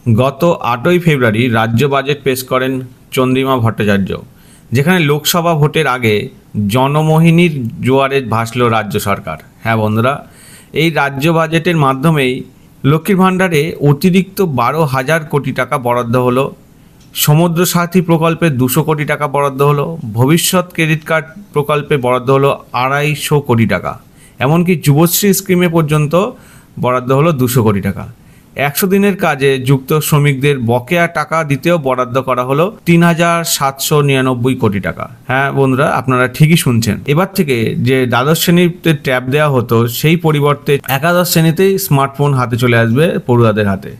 গত 8ই ফেব্রুয়ারি রাজ্য বাজেট পেশ করেন চন্দ্রিমা ভট্টাচার্য, যেখানে লোকসভা ভোটের আগে জনমোহিনীর জোয়ারে ভাসল রাজ্য সরকার। হ্যাঁ বন্ধুরা, এই রাজ্য বাজেটের মাধ্যমেই লক্ষ্মীর ভাণ্ডারে অতিরিক্ত 12,000 কোটি টাকা বরাদ্দ হলো, সমুদ্র সাথী প্রকল্পে 200 কোটি টাকা বরাদ্দ হলো, ভবিষ্যৎ ক্রেডিট কার্ড প্রকল্পে বরাদ্দ হলো 250 কোটি টাকা, এমনকি যুবশ্রী স্কিমে পর্যন্ত বরাদ্দ হলো 200 কোটি টাকা। 100 দিনের কাজে যুক্ত শ্রমিকদের বকেয়া টাকা দিতেও বরাদ্দ করা হলো 3,799 কোটি টাকা। হ্যাঁ বন্ধুরা, আপনারা ঠিকই শুনছেন। এবার থেকে যে দ্বাদশ শ্রেণীতে ট্যাব দেওয়া হতো, সেই পরিবর্তে একাদশ শ্রেণীতেই স্মার্টফোন হাতে চলে আসবে পড়ুয়াদের হাতে,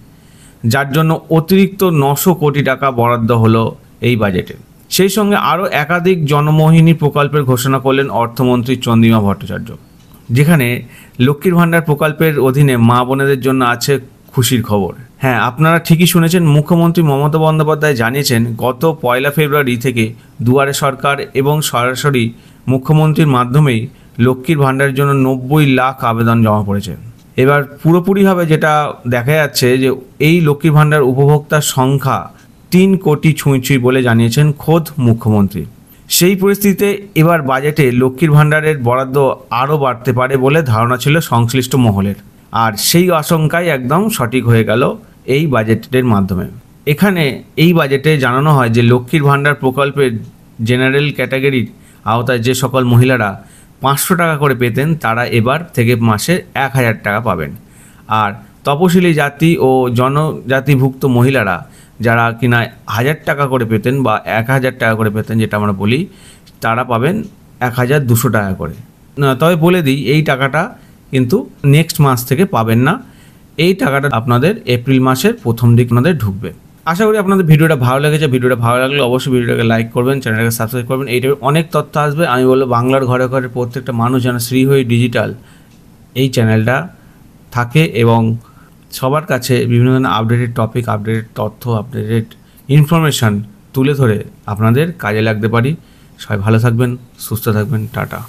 যার জন্য অতিরিক্ত 900 কোটি টাকা বরাদ্দ হলো এই বাজেটে। সেই সঙ্গে আরও একাধিক জনমোহিনী প্রকল্পের ঘোষণা করলেন অর্থমন্ত্রী চন্দ্রিমা ভট্টাচার্য, যেখানে লক্ষ্মীর ভাণ্ডার প্রকল্পের অধীনে মা বোনেদের জন্য আছে খুশির খবর। হ্যাঁ, আপনারা ঠিকই শুনেছেন। মুখ্যমন্ত্রী মমতা বন্দ্যোপাধ্যায় জানিয়েছেন, গত 1 ফেব্রুয়ারি থেকে দুয়ারে সরকার এবং সরাসরি মুখ্যমন্ত্রীর মাধ্যমেই লক্ষ্মীর ভাণ্ডারের জন্য 90 লাখ আবেদন জমা পড়েছে। এবার পুরোপুরিভাবে যেটা দেখা যাচ্ছে যে এই লক্ষ্মীর ভাণ্ডার উপভোক্তার সংখ্যা 3 কোটি ছুঁই বলে জানিয়েছেন খোদ মুখ্যমন্ত্রী। সেই পরিস্থিতিতে এবার বাজেটে লক্ষ্মীর ভাণ্ডারের বরাদ্দ আরও বাড়তে পারে বলে ধারণা ছিল সংশ্লিষ্ট মহলের, আর সেই আশঙ্কাই একদম সঠিক হয়ে গেল এই বাজেটের মাধ্যমে। এখানে এই বাজেটে জানানো হয় যে লক্ষ্মীর ভাণ্ডার প্রকল্পের জেনারেল ক্যাটাগরির আওতায় যে সকল মহিলারা 500 টাকা করে পেতেন, তারা এবার থেকে মাসে 1,000 টাকা পাবেন। আর তপশিলি জাতি ও জনজাতিভুক্ত মহিলারা যারা কিনা 1,000 টাকা করে পেতেন বা 1,000 টাকা করে পেতেন, যেটা আমরা বলি, তারা পাবেন 1,200 টাকা করে। তবে বলে দিই, এই টাকাটা কিন্তু নেক্সট মাস থেকে পাবেন না। এই টাকাটা আপনাদের এপ্রিল মাসের প্রথম দিক আপনাদের ঢুকবে। আশা করি আপনাদের ভিডিওটা ভালো লেগেছে। ভিডিওটা ভালো লাগলে অবশ্যই ভিডিওটাকে লাইক করবেন, চ্যানেলটাকে সাবস্ক্রাইব করবেন। এই টাইপের অনেক তথ্য আসবে। আমি বলবো বাংলার ঘরে ঘরে প্রত্যেকটা মানুষ যেন শ্রীহরি ডিজিটাল এই চ্যানেলটা থাকে এবং সবার কাছে বিভিন্ন ধরনের আপডেটেড টপিক, আপডেটেড তথ্য, আপডেটেড ইনফরমেশান তুলে ধরে আপনাদের কাজে লাগতে পারি। সবাই ভালো থাকবেন, সুস্থ থাকবেন। টাটা।